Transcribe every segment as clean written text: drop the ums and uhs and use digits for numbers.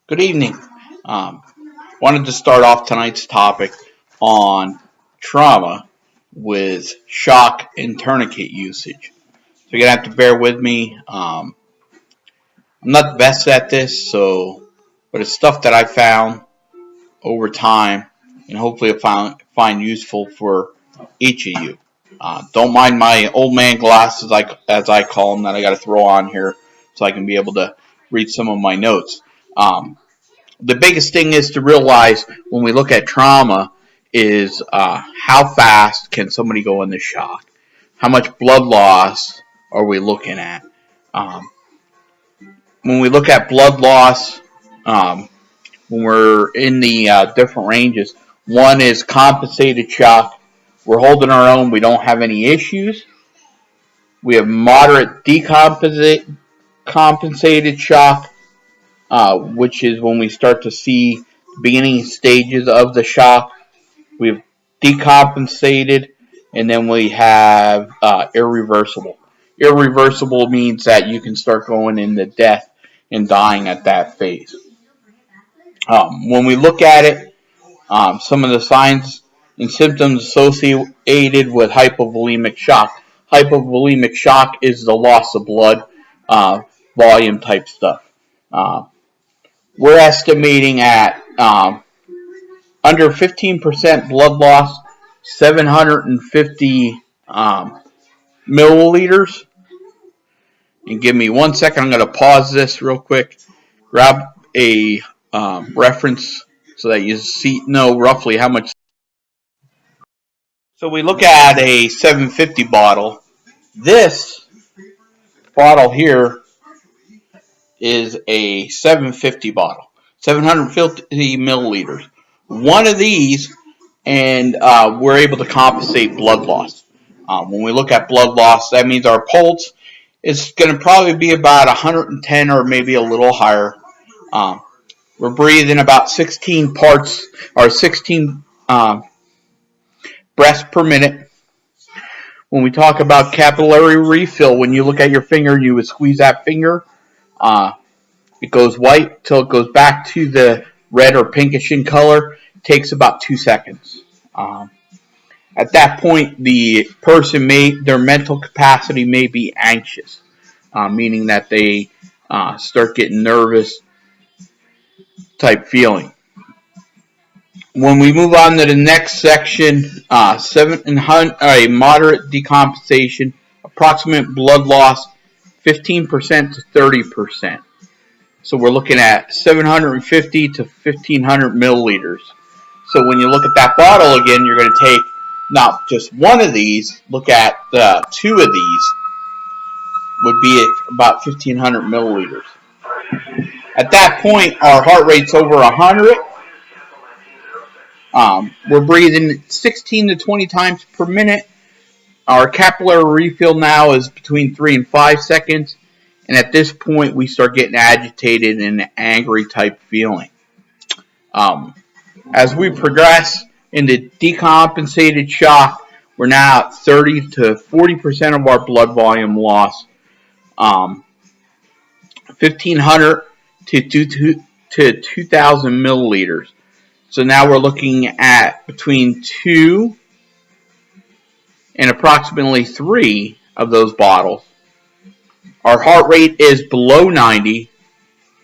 Good evening. Um, Wanted to start off tonight's topic on trauma with shock and tourniquet usage. So you're gonna have to bear with me. I'm not the best at this, but it's stuff that I found over time, and hopefully I find useful for each of you. Don't mind my old man glasses, as I call them, that I got to throw on here so I can be able to read some of my notes. The biggest thing is to realize when we look at trauma is how fast can somebody go into shock? How much blood loss are we looking at? When we look at blood loss, when we're in the different ranges, one is compensated shock. We're holding our own. We don't have any issues. We have moderate decompensated shock, which is when we start to see the beginning stages of the shock. We have decompensated, and then we have irreversible. Irreversible means that you can start going into death and dying at that phase. When we look at it, some of the signs and symptoms associated with hypovolemic shock. Hypovolemic shock is the loss of blood, volume type stuff. We're estimating at under 15% blood loss, 750 milliliters. And give me 1 second. I'm going to pause this real quick. Grab a reference so that you know roughly how much. So we look at a 750 bottle. This bottle here is a 750 bottle, 750 milliliters. One of these, and we're able to compensate blood loss. When we look at blood loss, that means our pulse is going to probably be about 110 or maybe a little higher. We're breathing about 16 parts or 16 breaths per minute. When we talk about capillary refill, when you look at your finger and you would squeeze that finger, it goes white till it goes back to the red or pinkish in color. It takes about 2 seconds. At that point, the person their mental capacity may be anxious, meaning that they start getting nervous type feeling. When we move on to the next section, a moderate decompensation, approximate blood loss, 15% to 30%. So we're looking at 750 to 1500 milliliters. So when you look at that bottle again, you're going to take not just one of these, look at two of these, would be at about 1500 milliliters. At that point, our heart rate's over 100. We're breathing 16 to 20 times per minute. Our capillary refill now is between 3 and 5 seconds. And at this point, we start getting agitated and angry type feeling. As we progress into decompensated shock, we're now at 30 to 40% of our blood volume loss. 1,500 to 2,000 milliliters. So now we're looking at between 2 and approximately 3 of those bottles. Our heart rate is below 90.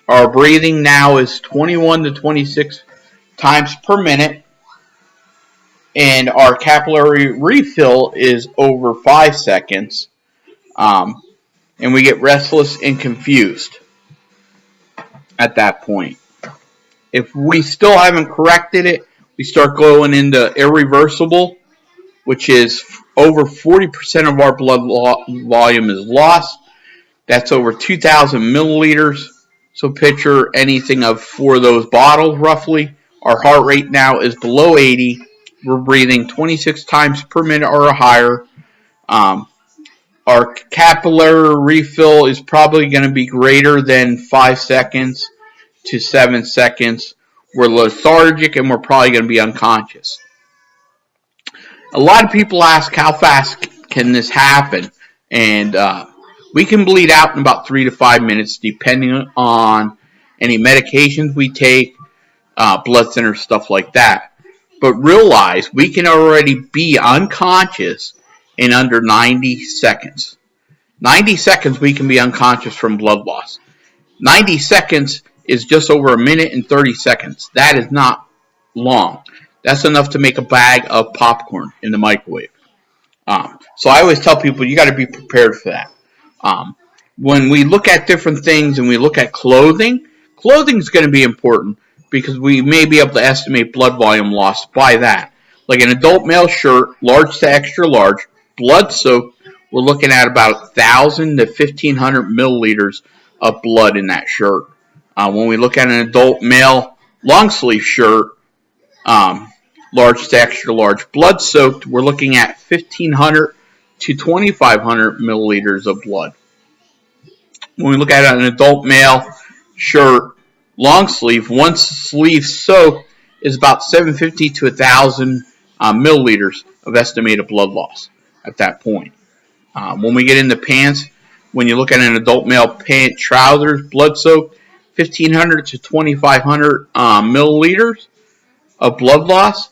Our breathing now is 21 to 26 times per minute. And our capillary refill is over 5 seconds. And we get restless and confused at that point. If we still haven't corrected it, we start going into irreversible, which is over 40% of our blood volume is lost. That's over 2,000 milliliters. So picture anything of 4 of those bottles roughly. Our heart rate now is below 80. We're breathing 26 times per minute or higher. Our capillary refill is probably going to be greater than 5 seconds to 7 seconds. We're lethargic and we're probably going to be unconscious. A lot of people ask how fast can this happen, and we can bleed out in about 3 to 5 minutes depending on any medications we take, blood thinners, stuff like that. But realize we can already be unconscious in under 90 seconds. 90 seconds we can be unconscious from blood loss. 90 seconds is just over a minute and 30 seconds. That is not long. That's enough to make a bag of popcorn in the microwave. So I always tell people you got to be prepared for that. When we look at different things and we look at clothing, clothing is going to be important because we may be able to estimate blood volume loss by that. Like an adult male shirt, large to extra large, blood soaked, we're looking at about 1,000 to 1,500 milliliters of blood in that shirt. When we look at an adult male long sleeve shirt, large to extra large, blood soaked, we're looking at 1,500 to 2,500 milliliters of blood. When we look at an adult male shirt, long sleeve, one sleeve soaked is about 750 to 1,000 milliliters of estimated blood loss at that point. When we get into pants, when you look at an adult male pant, trousers, blood soaked, 1,500 to 2,500 milliliters of blood loss,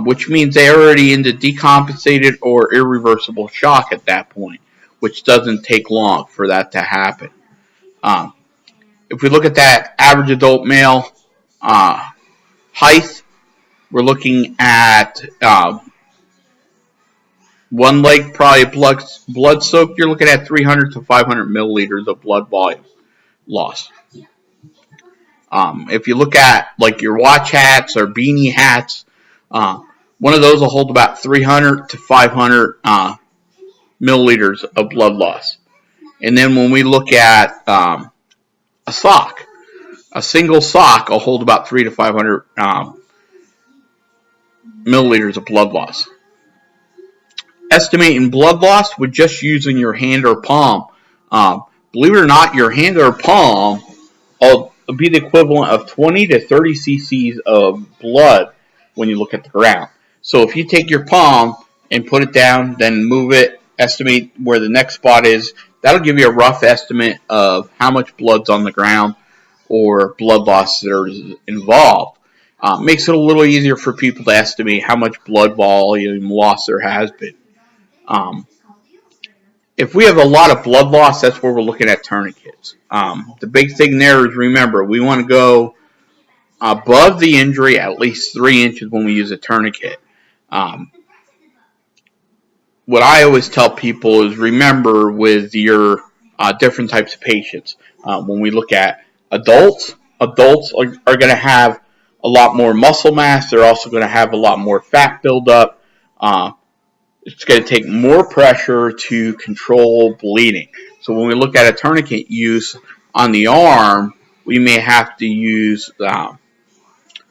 which means they're already into decompensated or irreversible shock at that point, which doesn't take long for that to happen. If we look at that average adult male height, we're looking at one leg probably blood soaked. You're looking at 300 to 500 milliliters of blood volume loss. If you look at like your watch hats or beanie hats, one of those will hold about 300 to 500 milliliters of blood loss. And then when we look at a sock, a single sock will hold about 300 to 500 milliliters of blood loss. Estimating blood loss with just using your hand or palm. Believe it or not, your hand or palm will be the equivalent of 20 to 30 cc's of blood when you look at the ground. So if you take your palm and put it down, then move it, estimate where the next spot is, that'll give you a rough estimate of how much blood's on the ground or blood loss that is involved. Makes it a little easier for people to estimate how much blood volume loss there has been. If we have a lot of blood loss, that's where we're looking at tourniquets. The big thing there is, remember, we want to go above the injury at least 3 inches when we use a tourniquet. What I always tell people is, remember with your different types of patients, when we look at adults are going to have a lot more muscle mass. They're also going to have a lot more fat buildup. It's going to take more pressure to control bleeding. So when we look at a tourniquet use on the arm, we may have to use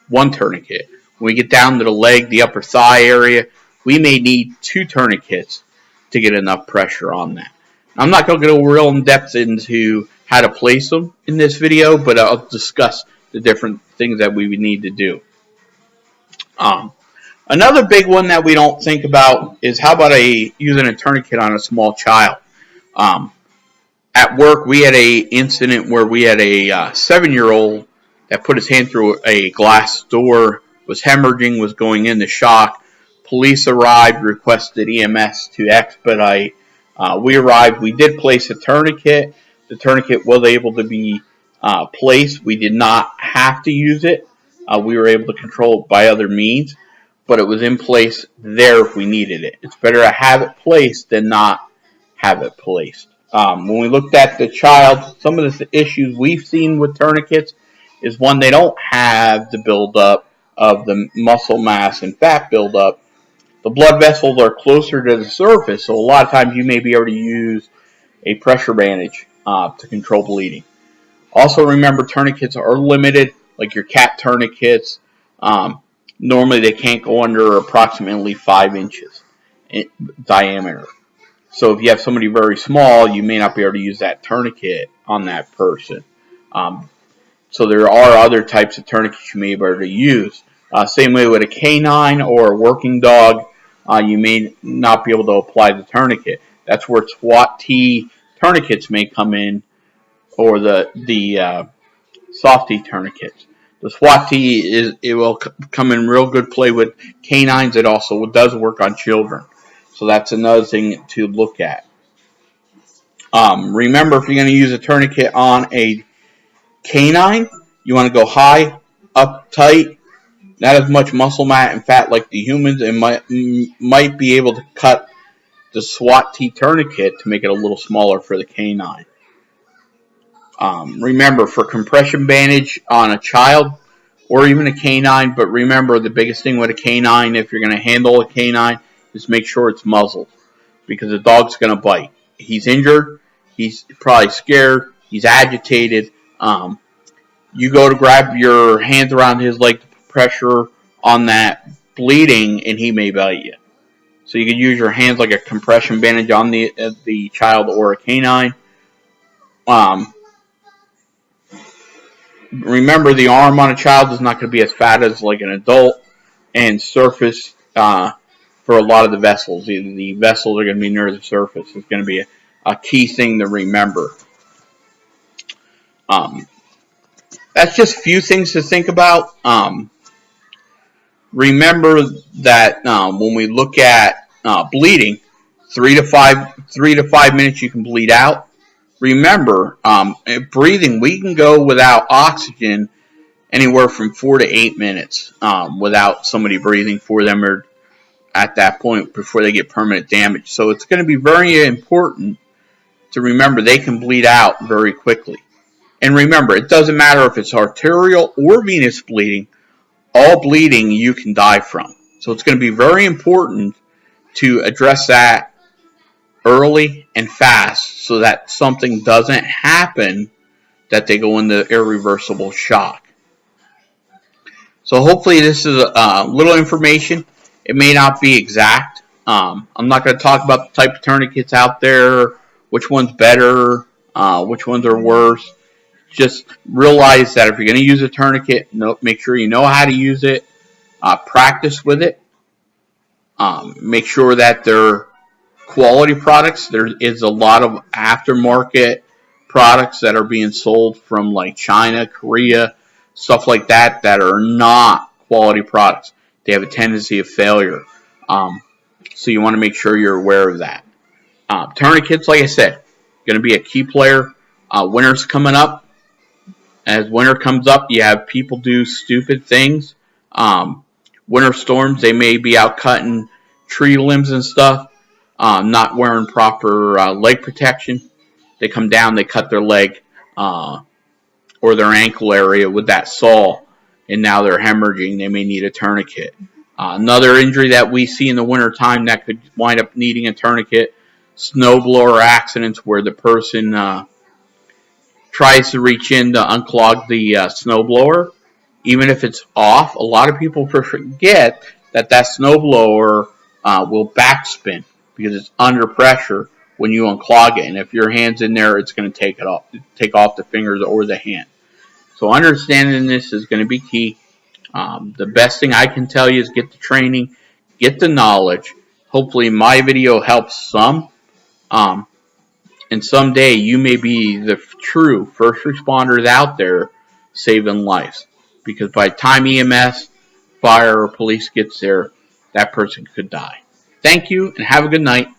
one tourniquet. When we get down to the leg, the upper thigh area, we may need 2 tourniquets to get enough pressure on that. I'm not going to go real in depth into how to place them in this video, but I'll discuss the different things that we would need to do. Another big one that we don't think about is how about using a tourniquet on a small child. At work, we had an incident where we had a 7-year-old that put his hand through a glass door, was hemorrhaging, was going into shock. Police arrived, requested EMS to expedite. We arrived. We did place a tourniquet. The tourniquet was able to be placed. We did not have to use it. We were able to control it by other means, but it was in place there if we needed it. It's better to have it placed than not have it placed. When we looked at the child, some of the issues we've seen with tourniquets is, one, they don't have the buildup of the muscle mass and fat buildup. The blood vessels are closer to the surface, so a lot of times you may be able to use a pressure bandage to control bleeding. Also remember, tourniquets are limited, like your cat tourniquets. Normally they can't go under approximately 5 inches in diameter. So if you have somebody very small, you may not be able to use that tourniquet on that person. So there are other types of tourniquets you may be able to use. Same way with a canine or a working dog, you may not be able to apply the tourniquet. That's where SWAT T tourniquets may come in, or the softy tourniquets. The SWAT T will come in real good play with canines. It also does work on children, so that's another thing to look at. Remember, if you're going to use a tourniquet on a canine, you want to go high, up tight, not as much muscle mass and fat like the humans, and might be able to cut the SWAT T tourniquet to make it a little smaller for the canine. Remember, for compression bandage on a child or even a canine, but remember the biggest thing with a canine, if you're going to handle a canine, is make sure it's muzzled, because the dog's going to bite. He's injured, he's probably scared, he's agitated. You go to grab your hands around his leg to put pressure on that bleeding, and he may bite you. So you can use your hands like a compression bandage on the child or a canine. Remember, the arm on a child is not going to be as fat as like an adult, and surface for a lot of the vessels. The vessels are going to be near the surface. It's going to be a key thing to remember. That's just a few things to think about. Remember that when we look at bleeding, 3 to 5 minutes you can bleed out. Remember, breathing, we can go without oxygen anywhere from 4 to 8 minutes without somebody breathing for them, or at that point before they get permanent damage. So it's going to be very important to remember they can bleed out very quickly. And remember, it doesn't matter if it's arterial or venous bleeding, all bleeding you can die from. So it's going to be very important to address that early and fast so that something doesn't happen that they go into irreversible shock. So hopefully this is a little information. It may not be exact. I'm not going to talk about the type of tourniquets out there, which one's better, which ones are worse. Just realize that if you're going to use a tourniquet, make sure you know how to use it. Practice with it. Make sure that they're quality products. There is a lot of aftermarket products that are being sold from like China, Korea, stuff like that are not quality products. They have a tendency of failure. So you want to make sure you're aware of that. Tourniquets, like I said, going to be a key player. Winter's coming up. As winter comes up, you have people do stupid things. Winter storms, they may be out cutting tree limbs and stuff, not wearing proper leg protection. They come down, they cut their leg or their ankle area with that saw, and now they're hemorrhaging. They may need a tourniquet. Another injury that we see in the winter time that could wind up needing a tourniquet, snowblower accidents, where the person tries to reach in to unclog the snowblower. Even if it's off, a lot of people forget that snowblower will backspin because it's under pressure when you unclog it. And if your hand's in there, it's going to take off the fingers or the hand. So understanding this is going to be key. The best thing I can tell you is get the training, get the knowledge. Hopefully my video helps some. And someday you may be the true first responders out there saving lives. Because by the time EMS, fire, or police gets there, that person could die. Thank you and have a good night.